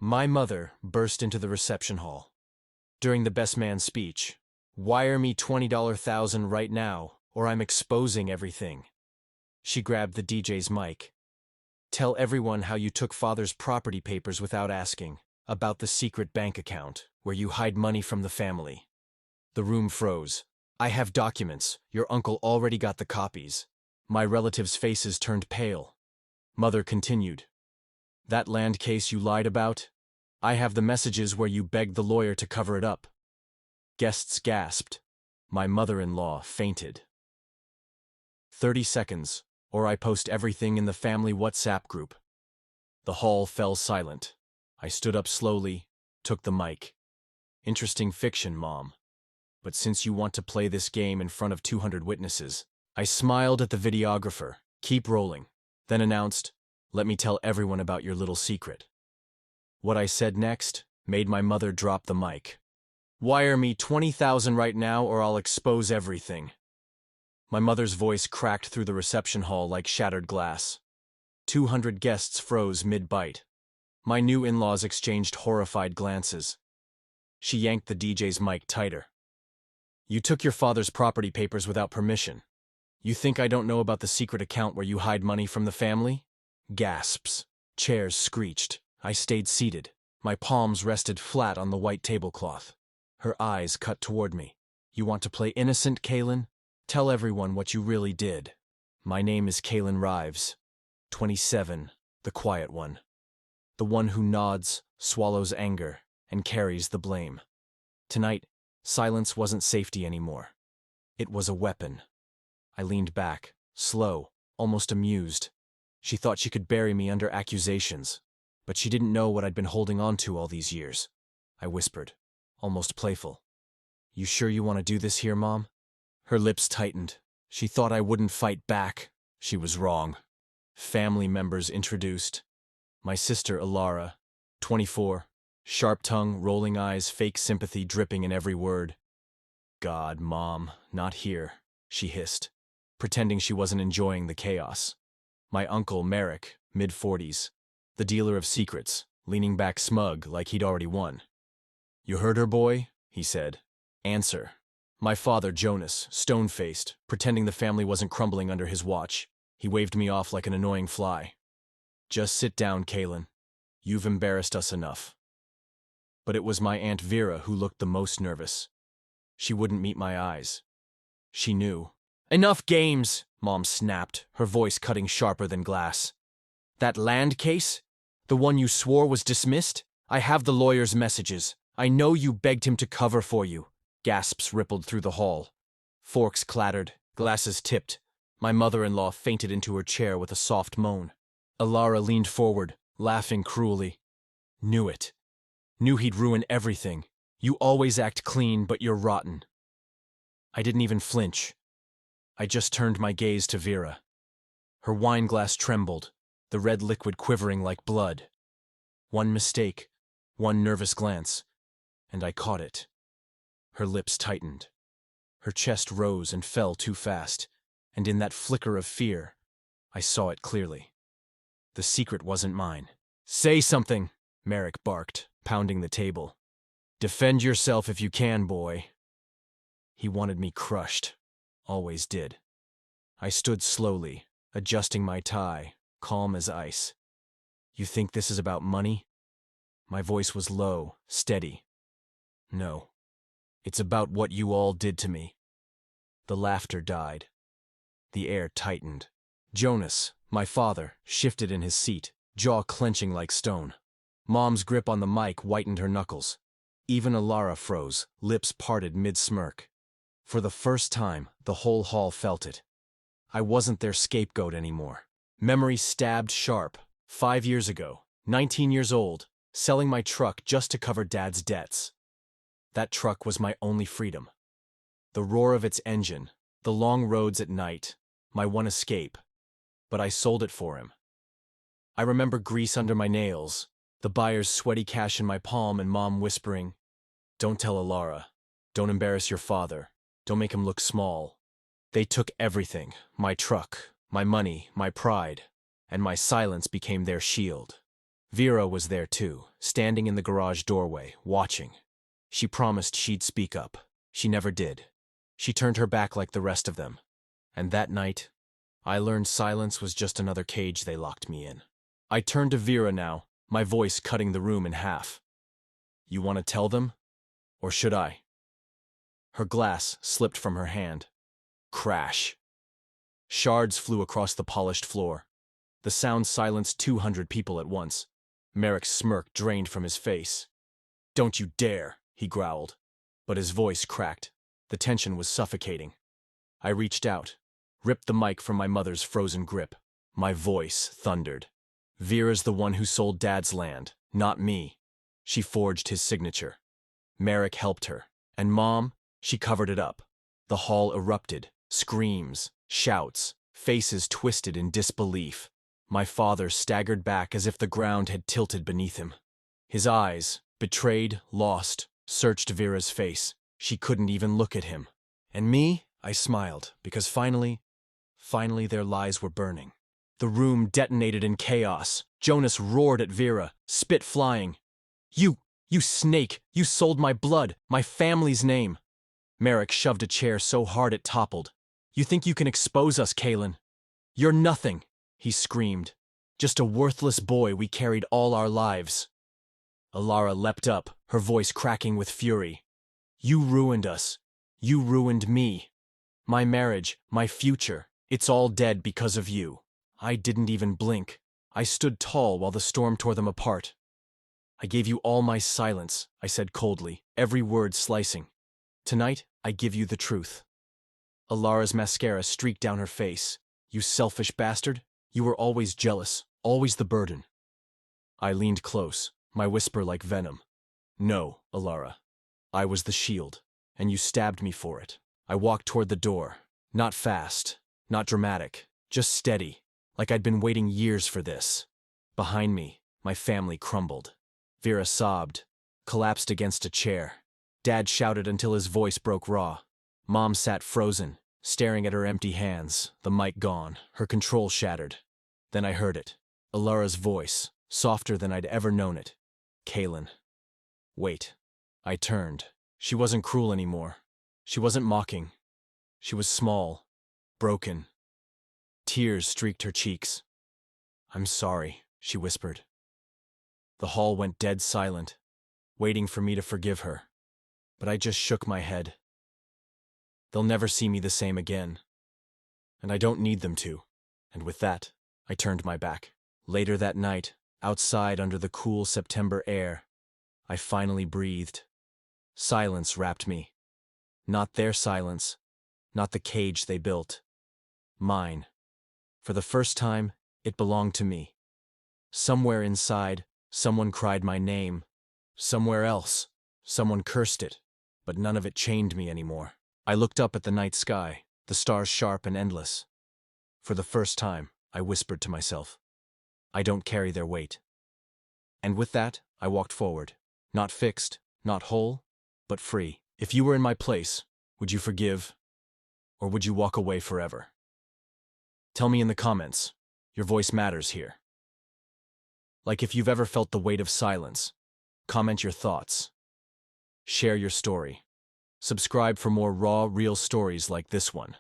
My mother burst into the reception hall. During the best man speech, "Wire me $20,000 right now, or I'm exposing everything." She grabbed the DJ's mic. "Tell everyone how you took father's property papers without asking, about the secret bank account, where you hide money from the family." The room froze. "I have documents. Your uncle already got the copies." My relatives' faces turned pale. Mother continued. "That land case you lied about? I have the messages where you begged the lawyer to cover it up." Guests gasped. My mother-in-law fainted. 30 seconds, or I post everything in the family WhatsApp group. The hall fell silent. I stood up slowly, took the mic. "Interesting fiction, Mom. But since you want to play this game in front of 200 witnesses," I smiled at the videographer. "Keep rolling." Then announced, "Let me tell everyone about your little secret." What I said next made my mother drop the mic. "Wire me 20,000 right now or I'll expose everything." My mother's voice cracked through the reception hall like shattered glass. 200 guests froze mid-bite. My new in-laws exchanged horrified glances. She yanked the DJ's mic tighter. "You took your father's property papers without permission. You think I don't know about the secret account where you hide money from the family?" Gasps. Chairs screeched. I stayed seated. My palms rested flat on the white tablecloth. Her eyes cut toward me. "You want to play innocent, Kaylin? Tell everyone what you really did." "My name is Kaylin Rives. 27, the quiet one. The one who nods, swallows anger, and carries the blame." Tonight, silence wasn't safety anymore. It was a weapon. I leaned back, slow, almost amused. She thought she could bury me under accusations, but she didn't know what I'd been holding on to all these years. I whispered, almost playful. "You sure you want to do this here, Mom?" Her lips tightened. She thought I wouldn't fight back. She was wrong. Family members introduced. My sister Alara, 24, sharp tongue, rolling eyes, fake sympathy dripping in every word. "God, Mom, not here," she hissed, pretending she wasn't enjoying the chaos. My uncle, Merrick, mid-40s, the dealer of secrets, leaning back smug like he'd already won. "You heard her, boy?" he said. "Answer." My father, Jonas, stone-faced, pretending the family wasn't crumbling under his watch. He waved me off like an annoying fly. "Just sit down, Kaylin. You've embarrassed us enough." But it was my Aunt Vera who looked the most nervous. She wouldn't meet my eyes. She knew. "Enough games," Mom snapped, her voice cutting sharper than glass. "That land case? The one you swore was dismissed? I have the lawyer's messages. I know you begged him to cover for you." Gasps rippled through the hall. Forks clattered, glasses tipped. My mother-in-law fainted into her chair with a soft moan. Alara leaned forward, laughing cruelly. "Knew it. Knew he'd ruin everything. You always act clean, but you're rotten." I didn't even flinch. I just turned my gaze to Vera. Her wine glass trembled, the red liquid quivering like blood. One mistake, one nervous glance, and I caught it. Her lips tightened. Her chest rose and fell too fast, and in that flicker of fear, I saw it clearly. The secret wasn't mine. "Say something," Merrick barked, pounding the table. "Defend yourself if you can, boy." He wanted me crushed. Always did. I stood slowly, adjusting my tie, calm as ice. "You think this is about money?" My voice was low, steady. "No. It's about what you all did to me." The laughter died. The air tightened. Jonas, my father, shifted in his seat, jaw clenching like stone. Mom's grip on the mic whitened her knuckles. Even Alara froze, lips parted mid-smirk. For the first time, the whole hall felt it. I wasn't their scapegoat anymore. Memory stabbed sharp. 5 years ago, 19 years old, selling my truck just to cover Dad's debts. That truck was my only freedom. The roar of its engine, the long roads at night, my one escape. But I sold it for him. I remember grease under my nails, the buyer's sweaty cash in my palm, and Mom whispering, "Don't tell Alara. Don't embarrass your father. Don't make him look small." They took everything, my truck, my money, my pride, and my silence became their shield. Vera was there too, standing in the garage doorway, watching. She promised she'd speak up. She never did. She turned her back like the rest of them. And that night, I learned silence was just another cage they locked me in. I turned to Vera now, my voice cutting the room in half. You want to tell them? Or should I? Her glass slipped from her hand. Crash. Shards flew across the polished floor. The sound silenced 200 people at once. Merrick's smirk drained from his face. Don't you dare, he growled. But his voice cracked. The tension was suffocating. I reached out, ripped the mic from my mother's frozen grip. My voice thundered. Vera's the one who sold Dad's land, not me. She forged his signature. Merrick helped her. And Mom, she covered it up. The hall erupted. Screams, shouts, faces twisted in disbelief. My father staggered back as if the ground had tilted beneath him. His eyes, betrayed, lost, searched Vera's face. She couldn't even look at him. And me? I smiled, because finally their lies were burning. The room detonated in chaos. Jonas roared at Vera, spit flying. You snake! You sold my blood, my family's name! Merrick shoved a chair so hard it toppled. You think you can expose us, Kaylin? You're nothing, he screamed. Just a worthless boy we carried all our lives. Alara leapt up, her voice cracking with fury. You ruined us. You ruined me. My marriage, my future, it's all dead because of you. I didn't even blink. I stood tall while the storm tore them apart. I gave you all my silence, I said coldly, every word slicing. Tonight, I give you the truth. Alara's mascara streaked down her face. You selfish bastard. You were always jealous, always the burden. I leaned close, my whisper like venom. No, Alara. I was the shield, and you stabbed me for it. I walked toward the door. Not fast, not dramatic, just steady, like I'd been waiting years for this. Behind me, my family crumbled. Vera sobbed, collapsed against a chair. Dad shouted until his voice broke raw. Mom sat frozen, staring at her empty hands, the mic gone, her control shattered. Then I heard it. Alara's voice, softer than I'd ever known it. Kaylin. Wait. I turned. She wasn't cruel anymore. She wasn't mocking. She was small, broken. Tears streaked her cheeks. I'm sorry, she whispered. The hall went dead silent, waiting for me to forgive her. But I just shook my head. They'll never see me the same again. And I don't need them to. And with that, I turned my back. Later that night, outside under the cool September air, I finally breathed. Silence wrapped me. Not their silence, not the cage they built. Mine. For the first time, it belonged to me. Somewhere inside, someone cried my name. Somewhere else, someone cursed it, but none of it chained me anymore. I looked up at the night sky, the stars sharp and endless. For the first time, I whispered to myself, I don't carry their weight. And with that, I walked forward. Not fixed, not whole, but free. If you were in my place, would you forgive? Or would you walk away forever? Tell me in the comments. Your voice matters here. Like if you've ever felt the weight of silence, comment your thoughts. Share your story. Subscribe for more raw, real stories like this one.